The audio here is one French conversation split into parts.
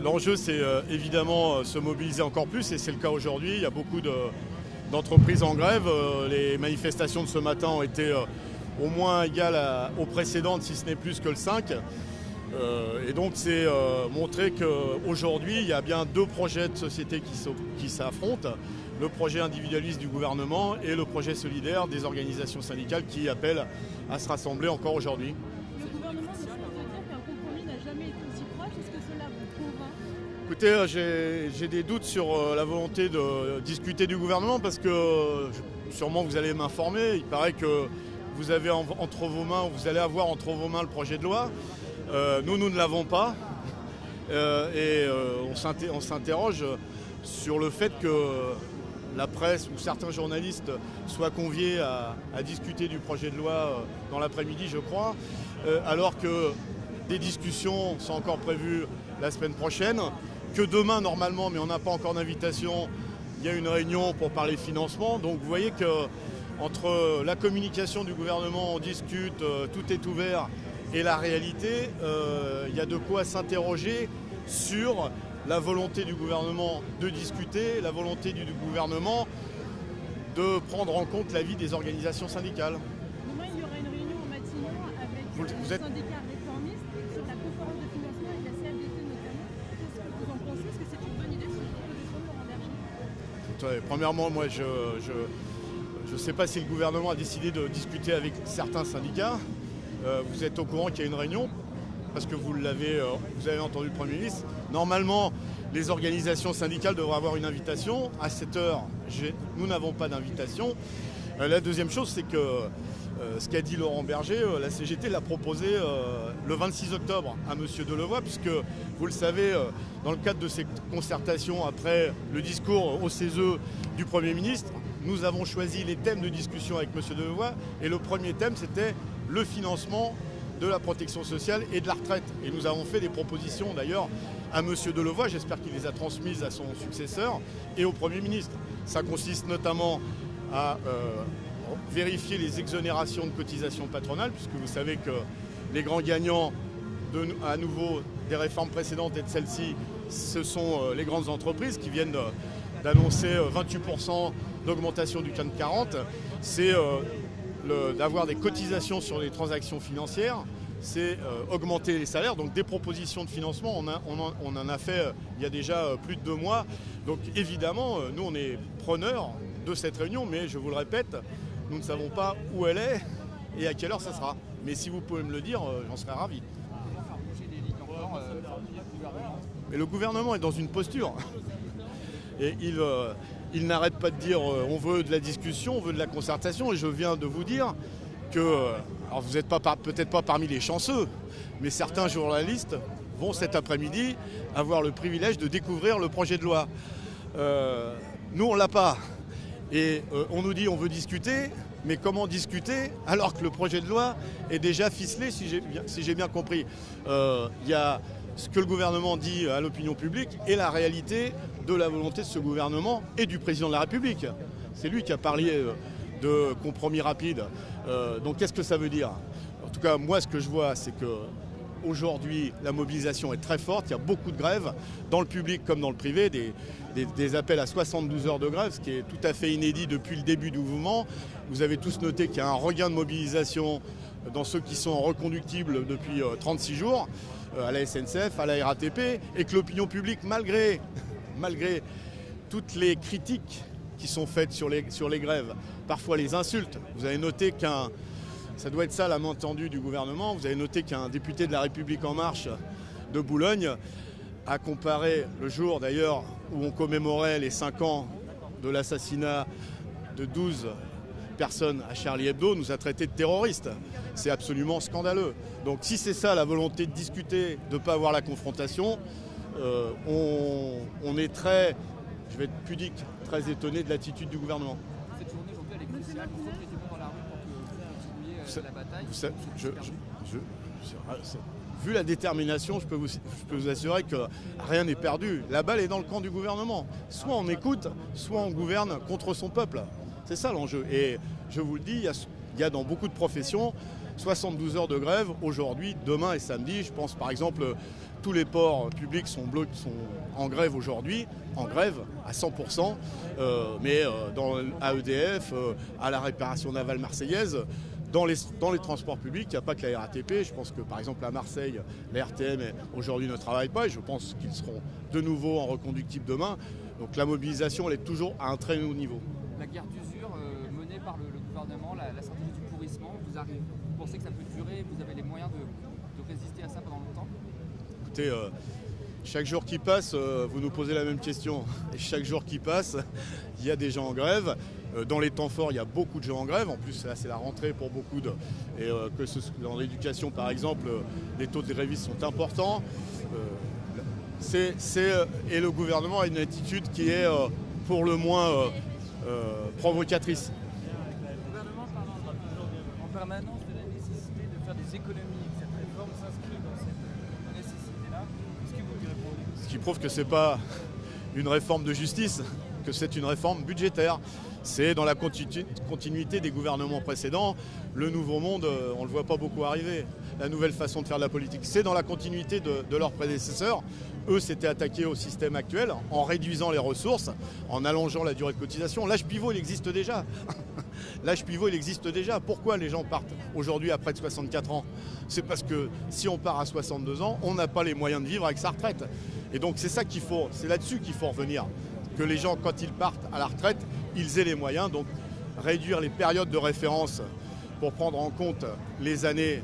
L'enjeu, c'est évidemment se mobiliser encore plus, et c'est le cas aujourd'hui. Il y a beaucoup d'entreprises en grève. Les manifestations de ce matin ont été au moins égales aux précédentes, si ce n'est plus que le 5. Et donc c'est montrer qu'aujourd'hui, il y a bien deux projets de société qui s'affrontent. Le projet individualiste du gouvernement et le projet solidaire des organisations syndicales qui appellent à se rassembler encore aujourd'hui. Le gouvernement semble dire qu'un compromis n'a jamais été aussi proche. Est-ce que cela vous convainc ? Écoutez, j'ai des doutes sur la volonté de discuter du gouvernement parce que sûrement vous allez m'informer. Il paraît que vous avez entre vos mains, vous allez avoir entre vos mains le projet de loi. Nous ne l'avons pas. On s'interroge sur le fait que la presse ou certains journalistes soient conviés à discuter du projet de loi dans l'après-midi, je crois, alors que des discussions sont encore prévues la semaine prochaine, que demain, normalement, mais on n'a pas encore d'invitation, il y a une réunion pour parler financement. Donc vous voyez qu'entre la communication du gouvernement, on discute, tout est ouvert, et la réalité, il y a de quoi s'interroger sur la volonté du gouvernement de discuter, la volonté du gouvernement de prendre en compte l'avis des organisations syndicales. Demain, il y aura une réunion au Matignon avec les syndicats réformistes sur la conférence de financement avec la CFDT notamment. Qu'est-ce que vous en pensez ? Est-ce que c'est une bonne idée cette proposition de Laurent Berger ? Premièrement, moi, je ne sais pas si le gouvernement a décidé de discuter avec certains syndicats. Vous êtes au courant qu'il y a une réunion parce que vous avez entendu le Premier ministre. Normalement, les organisations syndicales devraient avoir une invitation. À cette heure, nous n'avons pas d'invitation. La deuxième chose, c'est que ce qu'a dit Laurent Berger, la CGT l'a proposé le 26 octobre à M. Delevoye, puisque, vous le savez, dans le cadre de ces concertations après le discours au CESE du Premier ministre, nous avons choisi les thèmes de discussion avec M. Delevoye, et le premier thème, c'était le financement de la protection sociale et de la retraite. Et nous avons fait des propositions d'ailleurs à M. Delevoye, j'espère qu'il les a transmises à son successeur et au Premier ministre. Ça consiste notamment à vérifier les exonérations de cotisations patronales, puisque vous savez que les grands gagnants à nouveau des réformes précédentes et de celles-ci, ce sont les grandes entreprises qui viennent d'annoncer 28% d'augmentation du CAC 40. C'est d'avoir des cotisations sur les transactions financières, c'est augmenter les salaires. Donc des propositions de financement, on en a fait il y a déjà plus de 2 mois. Donc évidemment, nous on est preneurs de cette réunion, mais je vous le répète, nous ne savons pas où elle est et à quelle heure ça sera. Mais si vous pouvez me le dire, j'en serais ravi. Mais le gouvernement est dans une posture. Et il n'arrête pas de dire on veut de la discussion, on veut de la concertation. Et je viens de vous dire que, alors vous n'êtes peut-être pas parmi les chanceux, mais certains journalistes vont cet après-midi avoir le privilège de découvrir le projet de loi. Nous, on ne l'a pas. Et on nous dit on veut discuter, mais comment discuter alors que le projet de loi est déjà ficelé, si j'ai bien compris. Il y a ce que le gouvernement dit à l'opinion publique et la réalité de la volonté de ce gouvernement et du président de la République. C'est lui qui a parlé de compromis rapide. Donc qu'est-ce que ça veut dire ? En tout cas, moi, ce que je vois, c'est qu'aujourd'hui, la mobilisation est très forte. Il y a beaucoup de grèves, dans le public comme dans le privé, des appels à 72 heures de grève, ce qui est tout à fait inédit depuis le début du mouvement. Vous avez tous noté qu'il y a un regain de mobilisation dans ceux qui sont reconductibles depuis 36 jours, à la SNCF, à la RATP, et que l'opinion publique, malgré toutes les critiques qui sont faites sur les grèves, parfois les insultes, vous avez noté ça doit être ça la main tendue du gouvernement, vous avez noté qu'un député de la République En Marche de Boulogne a comparé le jour d'ailleurs où on commémorait les 5 ans de l'assassinat de 12 personne à Charlie Hebdo, nous a traités de terroristes. C'est absolument scandaleux. Donc si c'est ça la volonté de discuter, de ne pas avoir la confrontation, on est très, je vais être pudique, très étonné de l'attitude du gouvernement. Cette journée aujourd'hui elle est cruciale, vous sortez du monde dans la rue pour continuer la bataille. Vu la détermination, je peux vous assurer que rien n'est perdu. La balle est dans le camp du gouvernement. Soit on écoute, soit on gouverne contre son peuple. C'est ça l'enjeu. Et je vous le dis, il y a dans beaucoup de professions, il y a des gens qui sont très engagés, qui sont très 72 heures de grève aujourd'hui, demain et samedi. Je pense par exemple, tous les ports publics sont en grève aujourd'hui, en grève à 100%, à EDF, à la réparation navale marseillaise. Dans les transports publics, il n'y a pas que la RATP. Je pense que par exemple à Marseille, la RTM aujourd'hui ne travaille pas et je pense qu'ils seront de nouveau en reconductible demain. Donc la mobilisation, elle est toujours à un très haut niveau. La guerre d'usure menée par le gouvernement, la stratégie du pourrissement, vous pensez que ça peut durer? Vous avez les moyens de résister à ça pendant longtemps? Écoutez, chaque jour qui passe, vous nous posez la même question. Et chaque jour qui passe, il y a des gens en grève. Dans les temps forts, il y a beaucoup de gens en grève. En plus, là, c'est la rentrée pour beaucoup dans l'éducation, par exemple, les taux de grévistes sont importants. Et le gouvernement a une attitude qui est pour le moins provocatrice. Le gouvernement parle en permanence de la nécessité de faire des économies. Cette réforme s'inscrit dans cette nécessité-là. Est-ce que vous lui répondez? Ce qui prouve que ce n'est pas une réforme de justice, que c'est une réforme budgétaire. C'est dans la continuité des gouvernements précédents. Le nouveau monde, on ne le voit pas beaucoup arriver. La nouvelle façon de faire de la politique, c'est dans la continuité de leurs prédécesseurs. Eux s'étaient attaqués au système actuel en réduisant les ressources, en allongeant la durée de cotisation. L'âge pivot, il existe déjà. L'âge pivot, il existe déjà. Pourquoi les gens partent aujourd'hui à près de 64 ans? C'est parce que si on part à 62 ans, on n'a pas les moyens de vivre avec sa retraite. Et donc c'est là-dessus qu'il faut revenir. Que les gens, quand ils partent à la retraite, ils aient les moyens. Donc réduire les périodes de référence pour prendre en compte les années,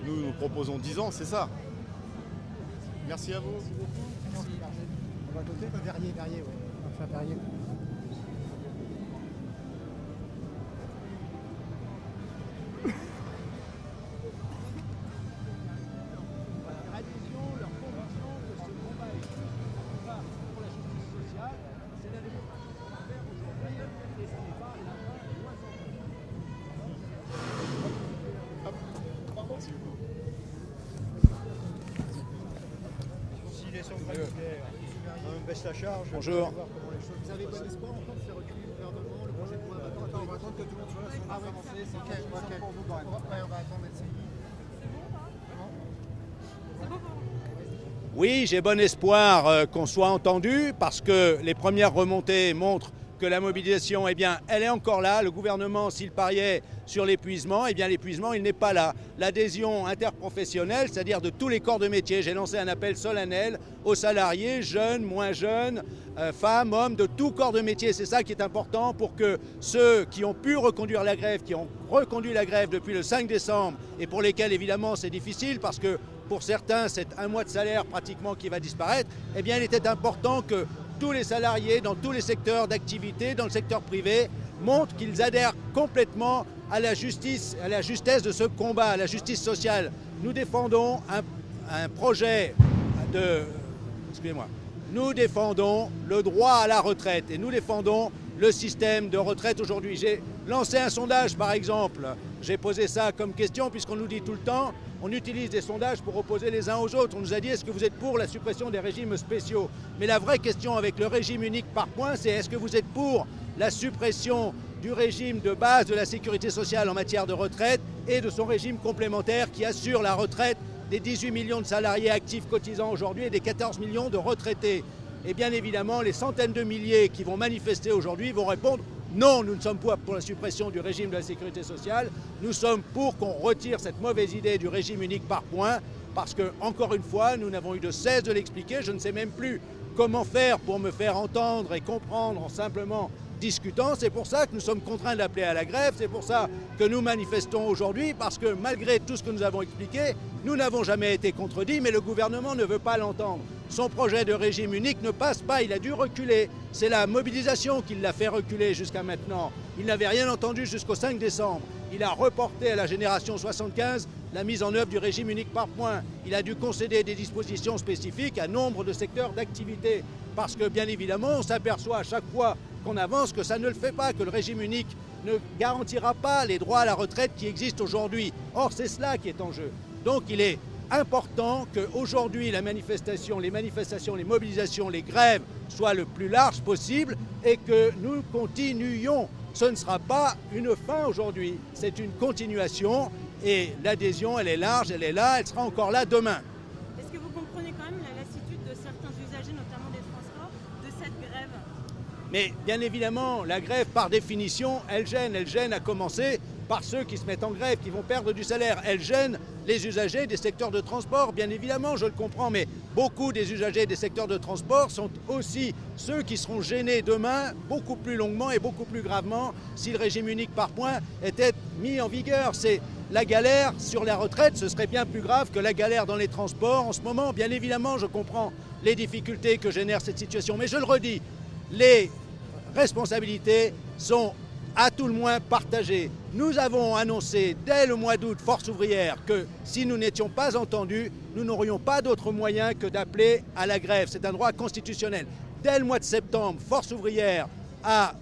nous proposons 10 ans, c'est ça. Merci à vous. Merci. On va côté Verrier, oui. Enfin, Verrier. La charge. Bonjour. Vous avez bon espoir encore de faire reculer le gouvernement, le projet de loi? Attends, on va attendre que tout le monde soit là. Ah oui, c'est ok. Pour vous quand même. Ouais, on va attendre d'être signé. Oui, j'ai bon espoir qu'on soit entendu parce que les premières remontées montrent que la mobilisation, elle est encore là. Le gouvernement, s'il pariait sur l'épuisement, l'épuisement, il n'est pas là. L'adhésion interprofessionnelle, c'est-à-dire de tous les corps de métier, j'ai lancé un appel solennel aux salariés, jeunes, moins jeunes, femmes, hommes, de tout corps de métier. C'est ça qui est important pour que ceux qui ont pu reconduire la grève, qui ont reconduit la grève depuis le 5 décembre et pour lesquels, évidemment, c'est difficile parce que pour certains, c'est un mois de salaire pratiquement qui va disparaître, il était important que tous les salariés dans tous les secteurs d'activité, dans le secteur privé, montrent qu'ils adhèrent complètement à la justice, à la justesse de ce combat, à la justice sociale. Nous défendons un projet de... Excusez-moi. Nous défendons le droit à la retraite et nous défendons le système de retraite aujourd'hui. J'ai lancé un sondage, par exemple. J'ai posé ça comme question puisqu'on nous dit tout le temps, on utilise des sondages pour opposer les uns aux autres. On nous a dit, est-ce que vous êtes pour la suppression des régimes spéciaux? Mais la vraie question avec le régime unique par points, c'est est-ce que vous êtes pour la suppression du régime de base de la sécurité sociale en matière de retraite et de son régime complémentaire qui assure la retraite des 18 millions de salariés actifs cotisants aujourd'hui et des 14 millions de retraités? Et bien évidemment, les centaines de milliers qui vont manifester aujourd'hui vont répondre non, nous ne sommes pas pour la suppression du régime de la sécurité sociale, nous sommes pour qu'on retire cette mauvaise idée du régime unique par points, parce que, encore une fois, nous n'avons eu de cesse de l'expliquer, je ne sais même plus comment faire pour me faire entendre et comprendre en simplement discutant. C'est pour ça que nous sommes contraints d'appeler à la grève, c'est pour ça que nous manifestons aujourd'hui, parce que malgré tout ce que nous avons expliqué, nous n'avons jamais été contredits, mais le gouvernement ne veut pas l'entendre. Son projet de régime unique ne passe pas, il a dû reculer. C'est la mobilisation qui l'a fait reculer jusqu'à maintenant. Il n'avait rien entendu jusqu'au 5 décembre. Il a reporté à la génération 75 la mise en œuvre du régime unique par points. Il a dû concéder des dispositions spécifiques à nombre de secteurs d'activité. Parce que, bien évidemment, on s'aperçoit à chaque fois qu'on avance que ça ne le fait pas, que le régime unique ne garantira pas les droits à la retraite qui existent aujourd'hui. Or, c'est cela qui est en jeu. Donc, il est important qu'aujourd'hui, les manifestations, les mobilisations, les grèves soient le plus larges possible et que nous continuions. Ce ne sera pas une fin aujourd'hui, c'est une continuation Et l'adhésion, elle est large, elle est là, elle sera encore là demain. Est-ce que vous comprenez quand même la lassitude de certains usagers, notamment des transports, de cette grève? Mais bien évidemment, la grève, par définition, elle gêne à commencer par ceux qui se mettent en grève, qui vont perdre du salaire. Elle gêne les usagers des secteurs de transport, bien évidemment, je le comprends, mais beaucoup des usagers des secteurs de transport sont aussi ceux qui seront gênés demain beaucoup plus longuement et beaucoup plus gravement si le régime unique par points était mis en vigueur. C'est la galère sur la retraite, ce serait bien plus grave que la galère dans les transports en ce moment. Bien évidemment, je comprends les difficultés que génère cette situation, mais je le redis, les responsabilités sont à tout le moins partagées. Nous avons annoncé dès le mois d'août, Force ouvrière, que si nous n'étions pas entendus, nous n'aurions pas d'autre moyen que d'appeler à la grève. C'est un droit constitutionnel. Dès le mois de septembre, Force ouvrière a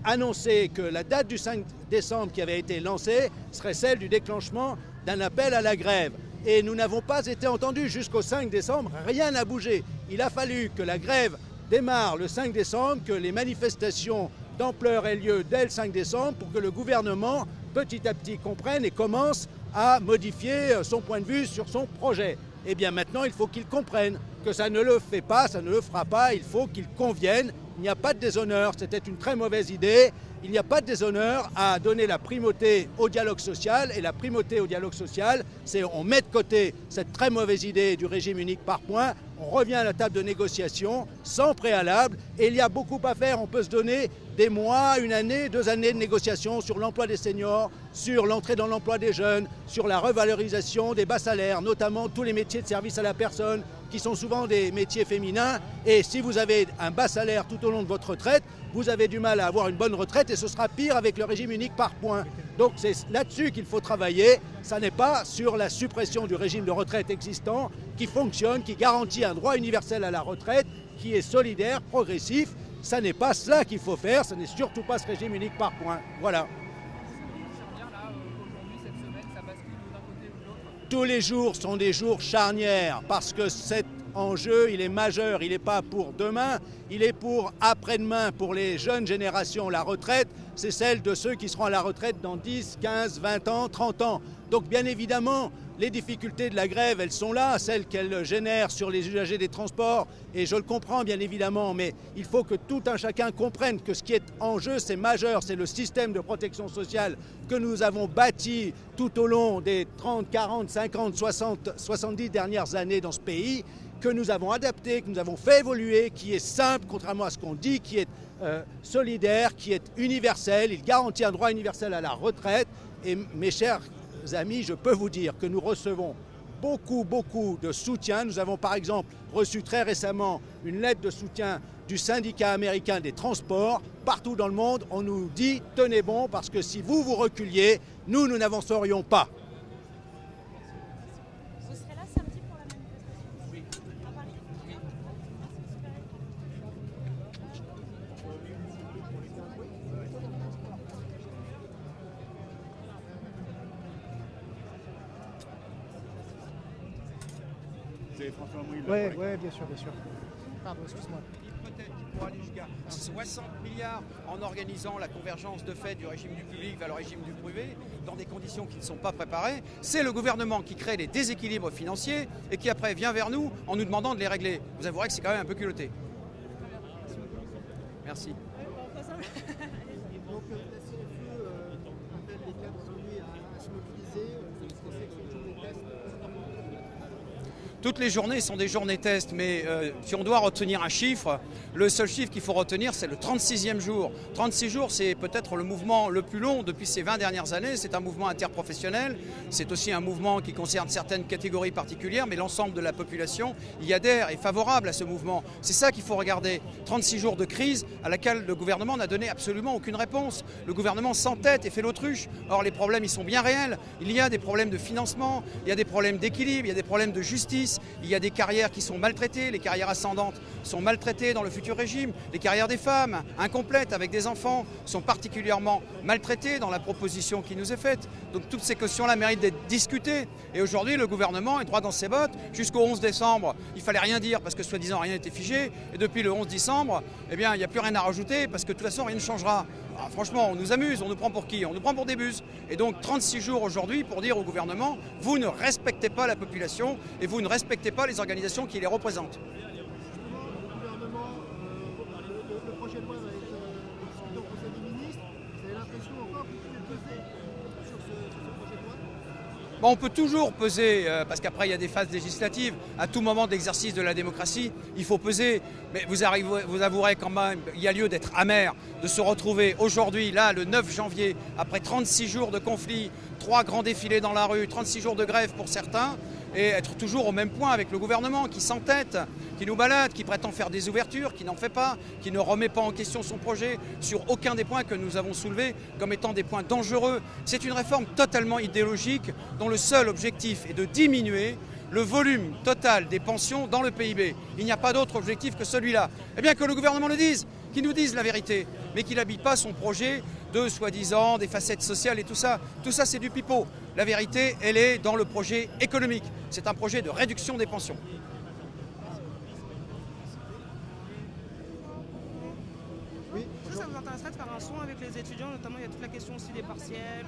annoncé que la date du 5 décembre qui avait été lancée serait celle du déclenchement d'un appel à la grève. Et nous n'avons pas été entendus jusqu'au 5 décembre, rien n'a bougé. Il a fallu que la grève démarre le 5 décembre, que les manifestations d'ampleur aient lieu dès le 5 décembre pour que le gouvernement, petit à petit, comprenne et commence à modifier son point de vue sur son projet. Eh bien maintenant, il faut qu'il comprenne que ça ne le fait pas, ça ne le fera pas, il faut qu'il convienne. Il n'y a pas de déshonneur, c'était une très mauvaise idée. Il n'y a pas de déshonneur à donner la primauté au dialogue social. Et la primauté au dialogue social, c'est on met de côté cette très mauvaise idée du régime unique par points, on revient à la table de négociation sans préalable. Et il y a beaucoup à faire, on peut se donner des mois, une année, 2 années de négociation sur l'emploi des seniors, sur l'entrée dans l'emploi des jeunes, sur la revalorisation des bas salaires, notamment tous les métiers de service à la personne, qui sont souvent des métiers féminins. Et si vous avez un bas salaire tout au long de votre retraite, vous avez du mal à avoir une bonne retraite et ce sera pire avec le régime unique par points. Donc c'est là-dessus qu'il faut travailler. Ça n'est pas sur la suppression du régime de retraite existant qui fonctionne, qui garantit un droit universel à la retraite, qui est solidaire, progressif. Ça n'est pas cela qu'il faut faire, ce n'est surtout pas ce régime unique par points. Voilà. Tous les jours sont des jours charnières parce que cet enjeu, il est majeur. Il n'est pas pour demain, il est pour après-demain. Pour les jeunes générations, la retraite, c'est celle de ceux qui seront à la retraite dans 10, 15, 20 ans, 30 ans. Donc bien évidemment, les difficultés de la grève, elles sont là, celles qu'elles génèrent sur les usagers des transports. Et je le comprends bien évidemment, mais il faut que tout un chacun comprenne que ce qui est en jeu, c'est majeur. C'est le système de protection sociale que nous avons bâti tout au long des 30, 40, 50, 60, 70 dernières années dans ce pays, que nous avons adapté, que nous avons fait évoluer, qui est simple, contrairement à ce qu'on dit, qui est solidaire, qui est universel. Il garantit un droit universel à la retraite. Et mes chers amis, je peux vous dire que nous recevons beaucoup de soutien. Nous avons par exemple reçu très récemment une lettre de soutien du syndicat américain des transports. Partout dans le monde, on nous dit « tenez bon parce que si vous reculiez, nous n'avancerions pas ». Vous serez là samedi pour la manifestation? Oui. À Paris? Oui, bien sûr. Pardon, excuse-moi. Peut-être qu'il pourra aller jusqu'à 60 milliards en organisant la convergence de fait du régime du public vers le régime du privé dans des conditions qui ne sont pas préparées. C'est le gouvernement qui crée les déséquilibres financiers et qui après vient vers nous en nous demandant de les régler. Vous avouerez que c'est quand même un peu culotté. Merci. Donc la CFE appelle les cadres aujourd'hui à se mobiliser. Vous pensez que les journées tests Toutes les journées sont des journées tests, mais si on doit retenir un chiffre, le seul chiffre qu'il faut retenir, c'est le 36e jour. 36 jours, c'est peut-être le mouvement le plus long depuis ces 20 dernières années. C'est un mouvement interprofessionnel, c'est aussi un mouvement qui concerne certaines catégories particulières, mais l'ensemble de la population y adhère, est favorable à ce mouvement. C'est ça qu'il faut regarder. 36 jours de crise à laquelle le gouvernement n'a donné absolument aucune réponse. Le gouvernement s'entête et fait l'autruche. Or, les problèmes, ils sont bien réels. Il y a des problèmes de financement, il y a des problèmes d'équilibre, il y a des problèmes de justice. Il y a des carrières qui sont maltraitées, les carrières ascendantes sont maltraitées dans le futur régime. Les carrières des femmes, incomplètes avec des enfants, sont particulièrement maltraitées dans la proposition qui nous est faite. Donc toutes ces questions-là méritent d'être discutées. Et aujourd'hui, le gouvernement est droit dans ses bottes. Jusqu'au 11 décembre, il fallait rien dire parce que soi-disant rien n'était figé. Et depuis le 11 décembre, eh bien, il n'y a plus rien à rajouter parce que de toute façon, rien ne changera. Ah, franchement, on nous amuse, on nous prend pour qui? On nous prend pour des bus. Et donc 36 jours aujourd'hui pour dire au gouvernement, vous ne respectez pas la population et vous ne respectez pas les organisations qui les représentent. Justement, le gouvernement, le projet de loi va être discuté au Conseil des ministres. Vous avez l'impression encore que vous pouvez peser sur ce projet de loi? Bon, on peut toujours peser, parce qu'après il y a des phases législatives. À tout moment d'exercice de la démocratie, il faut peser. Mais vous avouerez quand même, il y a lieu d'être amer de se retrouver aujourd'hui, là, le 9 janvier, après 36 jours de conflit, 3 grands défilés dans la rue, 36 jours de grève pour certains, et être toujours au même point avec le gouvernement qui s'entête, qui nous balade, qui prétend faire des ouvertures, qui n'en fait pas, qui ne remet pas en question son projet sur aucun des points que nous avons soulevés comme étant des points dangereux. C'est une réforme totalement idéologique dont le seul objectif est de diminuer le volume total des pensions dans le PIB. Il n'y a pas d'autre objectif que celui-là. Eh bien que le gouvernement le dise, qu'il nous dise la vérité, mais qu'il n'habite pas son projet de soi-disant des facettes sociales et tout ça. Tout ça, c'est du pipeau. La vérité, elle est dans le projet économique. C'est un projet de réduction des pensions. Oui, Ça vous intéresserait de faire un son avec les étudiants, notamment il y a toute la question aussi des partiels.